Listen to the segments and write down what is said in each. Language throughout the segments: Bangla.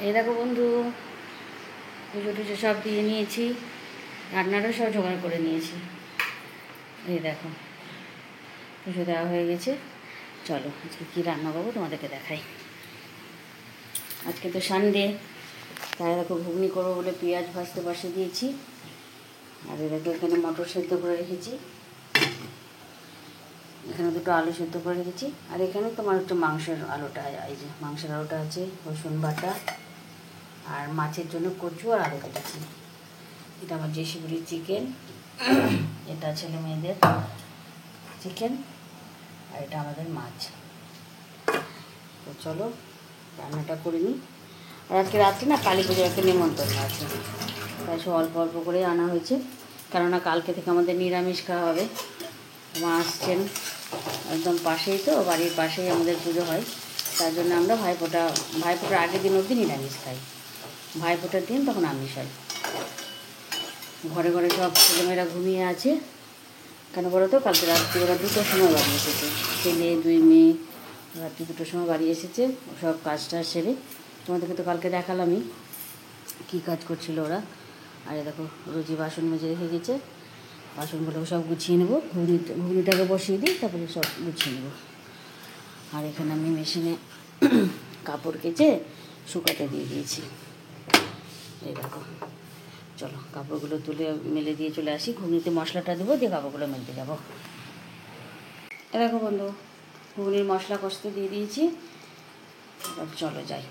এই দেখো বন্ধু, পুজো টুজো সব দিয়ে নিয়েছি, রান্নারও সব জোগাড় করে নিয়েছি। এই দেখো, পুজো দেওয়া হয়ে গেছে। চলো আজকে কী রান্না করবো তোমাদেরকে দেখাই। আজকে তো সানডে, তাই দেখো ঘুগনি করবো বলে পেঁয়াজ ভাজতে বসে দিয়েছি। আর এই দেখো এখানে মটর সেদ্ধ করে রেখেছি, এখানে দুটো আলু সেদ্ধ করে রেখেছি। আর এখানে তোমার হচ্ছে মাংসের আলুটা, এই যে মাংসের আলুটা আছে, রসুন বাটা আর মাছের জন্য কচু আর আলু কেটেছি। এটা আমার জেসিগুড়ির চিকেন, এটা ছেলে মেয়েদের চিকেন, আর এটা আমাদের মাছ। তো চলো রান্নাটা করে নিই। আর আজকে রাত্রে না কালী পুজোর একটা নিমন্ত্রণ আছে, তাই সব অল্প অল্প করেই আনা হয়েছে, কেননা কালকে থেকে আমাদের নিরামিষ খাওয়া হবে। মা আসছেন, একদম পাশেই তো, বাড়ির পাশেই আমাদের পুজো হয়। তার জন্য আমরা ভাইফোঁটার আগের দিন অবধি নিরামিষ খাই, ভাইফোঁটার দিন তখন আমিষ হয়। ঘরে ঘরে সব ছেলেমেয়েরা ঘুমিয়ে আছে। কেন বলো তো, কালকে রাত্রি ওরা 2টোর সময় বাড়ি এসেছে, ছেলে 2 মেয়ে রাত্রি 2টোর সময় বাড়ি এসেছে। সব কাজটা সেরে তোমাদেরকে তো কালকে দেখালামই কী কাজ করছিল ওরা। আর দেখো রোজি বাসন মেজে রেখে গেছে, বাসনগুলো সব গুছিয়ে নেবো, ঘুগনিটাকে বসিয়ে দিই, তারপরে সব গুছিয়ে নেবো। আর এখানে আমি মেশিনে কাপড় কেচে শুকাতে দিয়ে দিয়েছি। এই দেখো, চলো কাপড়গুলো তুলে মেলে দিয়ে চলে আসি, ঘুগনিতে মশলাটা দেবো, দিয়ে কাপড়গুলো মেলতে যাবো। এ দেখো বন্ধু, ঘুগনির মশলা কষতে দিয়ে দিয়েছি, এবার চলো যাই।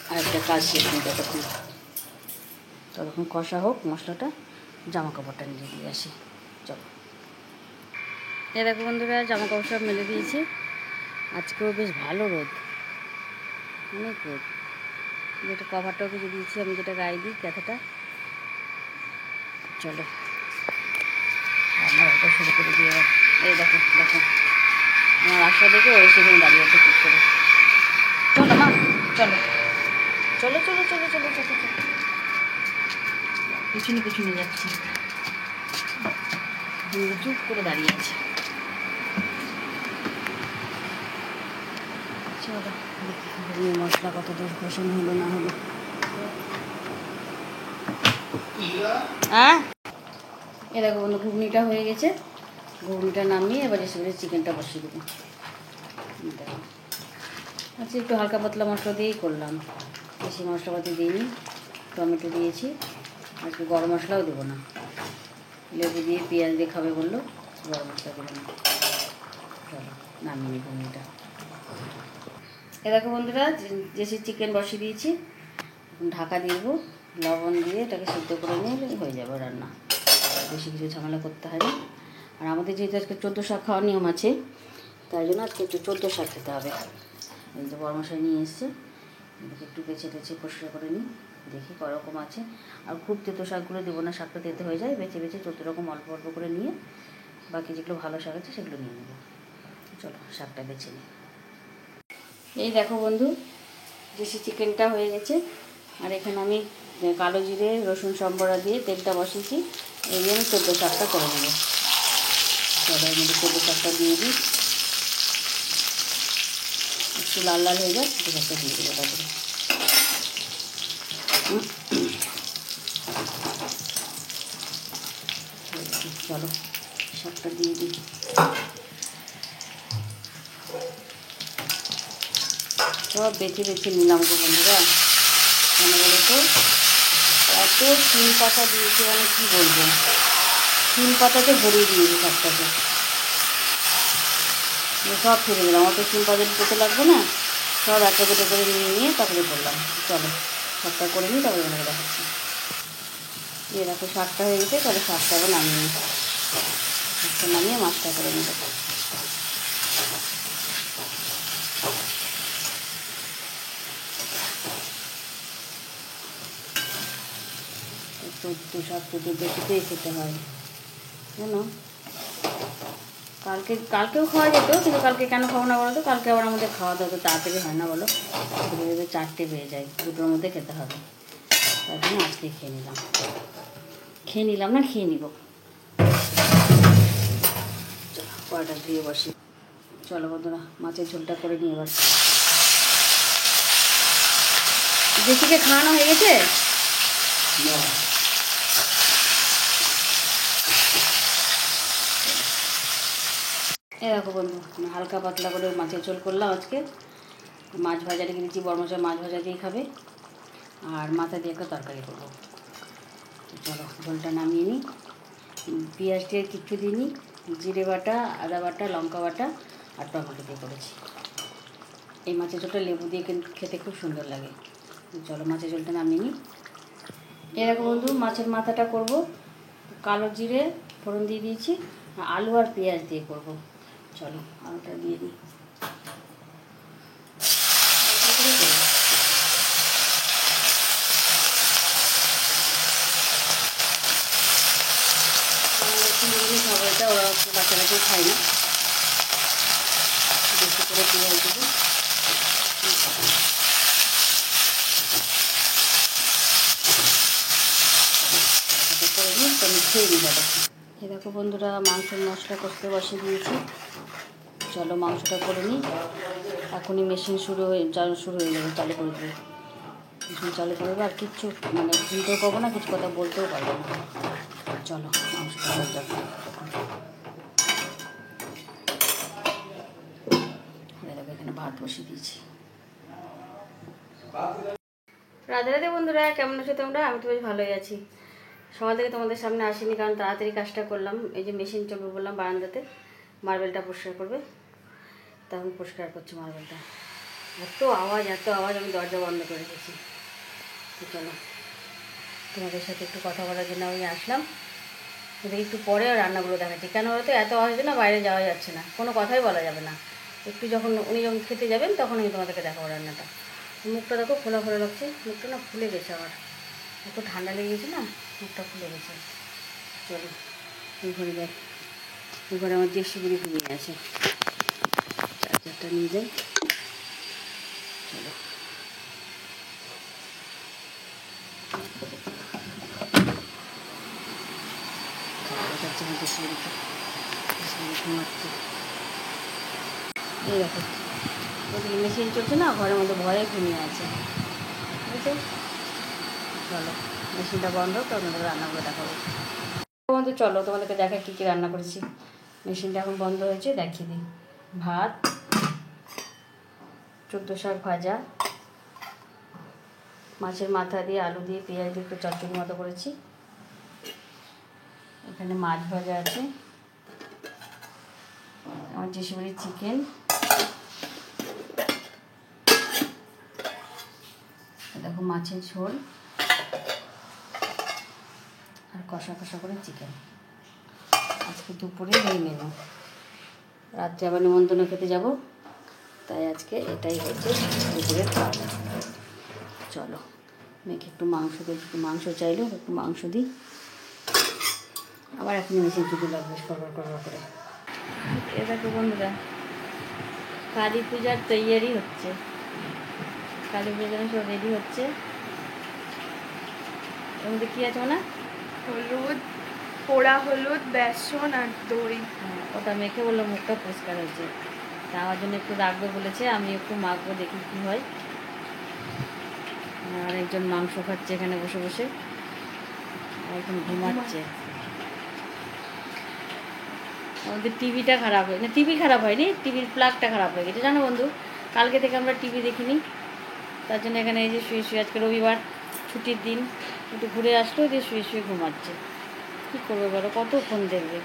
আর একটা কাজ শেষ নিই, ততক্ষণ কষা হোক মশলাটা, জামা কাপড়টা নিয়ে দিয়ে আসি। চলো। এ দেখো বন্ধুরা, জামা কাপড় সব মেলে দিয়েছি। আজকেও বেশ ভালো রোদ, অনেক রোদ। যেটা কভারটাও কিছু দিয়েছি আমি, যেটা গায়ে দিই ক্যাথাটা। চলো রান্নাটা শুরু করে দিয়ে, এই দেখো দেখো আমার আশা দেখে ওই সেখানে দাঁড়িয়ে আছে ঠিক করে। চলো মা, চলো চলো চলো চলো চলো চলো চলো, পিছনে পিছনে যাচ্ছি, চুপ করে দাঁড়িয়ে আছে। চলো দেখি মশলা কত দূর কষানো হলো না হলো। হ্যাঁ, এ দেখো বন্ধু, ঘুগনিটা হয়ে গেছে। ঘুগনিটা নামিয়ে এবার এসে চিকেনটা বসিয়ে দেবো। আচ্ছা, একটু হালকা পাতলা মশলা দিয়েই করলাম, বেশি মশলাপাতি দিইনি। টমেটো দিয়েছি, আজকে গরম মশলাও দেবো না, লেবু দিয়ে পেঁয়াজ দিয়ে খাবে বললো, গরম মশলা দেবো না। চলো নামিয়ে নিই ঘুগনিটা। এ দেখো বন্ধুরা, যে চিকেন বসিয়ে দিয়েছি, ঢাকা দিয়ে দেবো, লবণ দিয়ে এটাকে সিদ্ধ করে নিয়ে হয়ে যাবে রান্না, বেশি কিছু ঝামেলা করতে হয় না। আর আমাদের যেহেতু আজকে 14 শাক খাওয়ার নিয়ম আছে, তাই জন্য আজকে একটু 14 শাক খেতে হবে। এই যে বড় মশাই নিয়ে এসছে, একটু বেছে টেছে পরিষ্কার করে নিই, দেখি করকম আছে। আর খুব তেতো শাকগুলো দেবো না, শাকটা তেতো হয়ে যায়। বেছে বেছে 14 রকম অল্প অল্প করে নিয়ে বাকি যেগুলো ভালো শাক আছে সেগুলো নিয়ে নেবো। চলো শাকটা বেছে নিই। এই দেখো বন্ধু, দেশি চিকেনটা হয়ে গেছে। আর এখানে আমি কালো জিরে রসুন সম্বরা দিয়ে তেলটা বসিয়েছি, এই দিয়ে আমি 14 শাকটা করে নেবো। চলো এর মধ্যে 14 শাকটা দিয়ে দিই, একটু লাল লাল হয়ে যায়, 14 শাকটা দিয়ে দেবো তারপরে। চলো শাকটা দিয়ে দিই। সব বেছে বেছে নিলাম গো বন্ধুরা, কেন বলো তো, এত শিম পাতা দিয়েছে, আমি কী বলবো, শিম পাতাতে ভরিয়ে দিয়েছি শাকটাকে, সব ফেলে দিলাম। অত শিম পাতা দিতে লাগবে না, সব একটা দুটো করে নিয়ে তারপরে করলাম। চলো শাকটা করে নিই, তারপরে আমাকে দেখাচ্ছি। দিয়ে দেখো শাকটা হয়ে গেছে, তাহলে শাকটা আবার নামিয়ে নিই, শাকটা নামিয়ে মাছটা করে নেব। তো শাক তো দেখতেই খেতে হয় জানো। কালকেও খাওয়া যেত, কিন্তু কালকে কেন খাবো না বলো তো, কালকে আবার আমাদের খাওয়া দাওয়া তো তাড়াতাড়ি হয় না বলো, 4টে বেজে যায়, 2টোর মধ্যে খেতে হবে। তার জন্য আজকে খেয়ে নিলাম না, খেয়ে নিব। চলো কড়াটা ধুয়ে বসি। চলো বন্ধুরা, মাছের ঝোলটা করে নিই এবার। জেসিকে খাওয়ানো হয়ে গেছে? এই দেখো বন্ধু, হালকা পাতলা করে মাছের ঝোল করলাম আজকে। মাছ ভাজা রেখে দিচ্ছি, বড়মশা মাছ ভাজা দিয়ে খাবে, আর মাথা দিয়ে একটা তরকারি করবো। চলো ঝোলটা নামিয়ে নিই। পেঁয়াজ দিয়ে কিচ্ছু দিইনি, জিরে বাটা, আদা বাটা, লঙ্কা বাটা আর টমেটো দিয়ে করেছি। এই মাছের ঝোলটা লেবু দিয়ে খেতে খুব সুন্দর লাগে। চলো মাছের ঝোলটা নামিয়ে নিই। এরকম বন্ধু মাছের মাথাটা করব, কালো জিরে ফোড়ন দিয়ে দিয়েছি, আলু আর পেঁয়াজ দিয়ে করব। চলো আলুটা দিয়ে দিই। খাবো এটা, ওরা বাচ্চারা কেউ খায় না, বেশি করে পেঁয়াজ দেবো। করে নিই, আমি খেয়ে নিই দাদা। এই দেখো বন্ধুরা, মাংসের মশলা করতে বসিয়ে দিয়েছি। চলো মাংসটা করে নিই। এখনই মেশিন শুরু হয়ে যাবে, চালু করে দেবে। মেশিন চালু করবো, আর কিচ্ছু মানে শুনতেও পাবো না, কিছু কথা বলতেও পারবো না। চলো মাংসটা হয়ে যাবে। দেখো এখানে ভাত বসিয়ে দিয়েছি। রাধে রাধে বন্ধুরা, কেমন আছো তোমরা? আমি তো বেশ ভালোই আছি। সকাল থেকে তোমাদের সামনে আসিনি, কারণ তাড়াতাড়ি কাজটা করলাম। এই যে মেশিন চলবে বললাম, বারান্দাতে মার্বেলটা পরিষ্কার করবে, তখন পরিষ্কার করছে মার্বেলটা। এত আওয়াজ, আমি দরজা বন্ধ করে রেখেছি। চলো তোমাদের সাথে একটু কথা বলার জন্য আমি আসলাম। কিন্তু একটু পরে রান্নাগুলো দেখাচ্ছি। কেন বলতো, এত আওয়াজ না, বাইরে যাওয়া যাচ্ছে না, কোনো কথাই বলা যাবে না। একটু উনি যখন খেতে যাবেন তখন আমি তোমাদেরকে দেখাবো রান্নাটা। মুখটা দেখো খোলা খোলা লাগছে, মুখটা না ফুলে গেছে, আবার এত ঠান্ডা লেগে গেছে না, মুখটা ফুলে গেছে। চলো এই ঘরে যাই। এই ঘরে আমার দেশি বুড়ি ঘুমিয়ে আছে, চার্জারটা নিয়ে যাই। চলো ঘুমাচ্ছে। এই দেখো ওদিকে মেশিন চলছে না, ঘরের মধ্যে ভয়ে ঘুমিয়ে আছে, বুঝেছো? চলো মেশিনটা বন্ধ হোক, তোমাদের রান্নাগুলো দেখাবো। বন্ধু চলো তোমাদেরকে দেখা কী কী রান্না করেছি। মেশিনটা এখন বন্ধ হয়েছে, দেখিয়ে দিই। ভাত, 14 শাক ভাজা, মাছের মাথা দিয়ে আলু দিয়ে পেঁয়াজ দিয়ে একটু চচ্চড়ি মতো করেছি। এখানে মাছ ভাজা আছে, আমার জেসিবাড়ির চিকেন, দেখো মাছের ঝোল আর কষা কষা করে চিকেন। আজকে দুপুরে এই মেনু। রাত্রে আবার নিমন্ত্রণ খেতে যাব, তাই আজকে এটাই হচ্ছে দুপুরের খাওয়া। চলো মেখে একটু মাংস দিই, একটু মাংস চাইলো, একটু মাংস দিই। আবার এখন মেশিন চুটি লাগবে করবার করে। এ দেখো বন্ধুরা, কালী পূজার তৈয়ারি হচ্ছে, কালী পূজার জন্য সব রেডি হচ্ছে। এর মধ্যে কী আছে না, হলুদ, পোড়া হলুদ, বেসন আর দই। ওটা মেখে বললো মুখটা পরিষ্কার হয়েছে, তা আমার জন্য একটু রাখবে বলেছে, আমি একটু মাখবো, দেখি কী হয়। আর একজন মাংস খাচ্ছে এখানে বসে বসে, আর একজন ঘুমাচ্ছে। আমাদের টিভিটা খারাপ হয় না, টিভি খারাপ হয়নি, টিভির প্লাগটা খারাপ হয়ে গেছে জানো বন্ধু। কালকে থেকে আমরা টিভি দেখিনি, তার জন্য এখানে এই যে শুয়ে শুয়ে, আজকে রবিবার ছুটির দিন, একটু ঘুরে আসলো, দিয়ে শুয়ে শুয়ে ঘুমাচ্ছে। কী করবে বলো, কত ফোন দেখবে,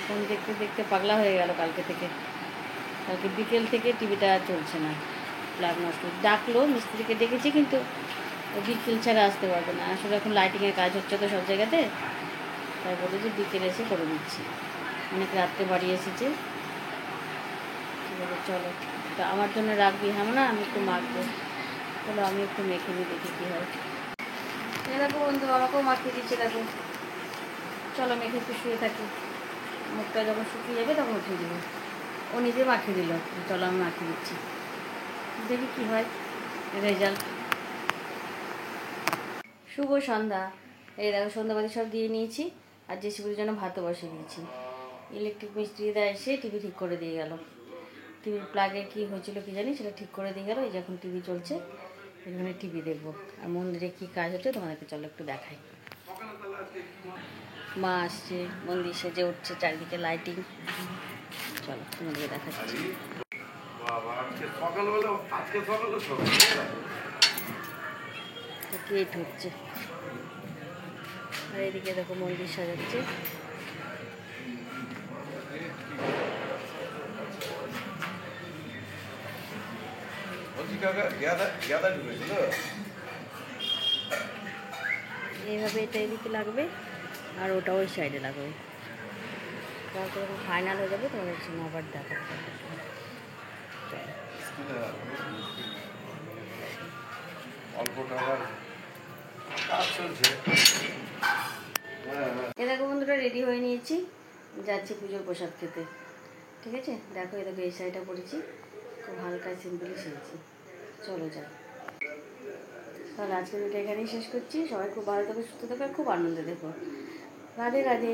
ফোন দেখতে দেখতে পাগলা হয়ে গেল কালকে থেকে। কালকে বিকেল থেকে টিভিটা চলছে না, প্লাগ নষ্ট। ডাকলো, মিস্ত্রিকে ডেকেছি, কিন্তু বিকেল ছাড়া আসতে পারবে না। আসলে এখন লাইটিংয়ের কাজ হচ্ছে তো সব জায়গাতে, তাই বলে যে বিকেলে এসে করে দিচ্ছি। অনেক রাত্রে বাড়ি এসেছে। কী বলে, চলো তা আমার জন্য রাখবি? হ্যাঁ না, আমি একটু মাখবো, চলো আমি একটু মেখে নিই, দেখি কী হয়। দেখো বন্ধু, আমাকেও মাখিয়ে দিচ্ছে, দেখো। চলো মেখে একটু শুয়ে থাকি, মুখটা যখন শুকিয়ে যাবে তখন উঠিয়ে দেবো। ও নিজে মাখিয়ে দিল, চলো আমি মাখিয়ে দিচ্ছি, দেখি কী হয় রেজাল্ট। শুভ সন্ধ্যা। এই দেখো সন্ধ্যাবাতি সব দিয়ে নিয়েছি, আর জেসিবির জন্য ভাতও বসিয়ে দিয়েছি। ইলেকট্রিক মিস্ত্রিরা এসে টিভি ঠিক করে দিয়ে গেল। টিভির প্লাগে কী হয়েছিল কী জানি, সেটা ঠিক করে দিয়ে গেল। এই যখন টিভি চলছে, এখানে টিভি দেখবো। আর মন্দিরে কী কাজ হচ্ছে তোমাদেরকে চলো একটু দেখাই। মা আসছে, মন্দির সেজে উঠছে, চারিদিকে লাইটিং। চলো তোমাদেরকে দেখাচ্ছি। গেট হচ্ছে, আর এদিকে দেখো মন্দির সাজাচ্ছে। এইভাবে এটা এদিকে লাগবে আর ওটা ওই সাইডে লাগবে। তারপর যখন ফাইনাল হয়ে যাবে তোমাদের সঙ্গে আবার দেখা হবে। এ দেখো বন্ধুরা, রেডি হয়ে নিয়েছি, যাচ্ছি পুজোর প্রসাদ খেতে। ঠিক আছে, দেখো এ দেখো এই শাড়িটা পরেছি, খুব হালকা সিম্পলি সেরেছি। চলো যাই তাহলে। আজকের ভিডিও এখানেই শেষ করছি। সবাই খুব ভালো থাকো, সুস্থ থাকো, খুব আনন্দে দেখো। রাধে রাধে।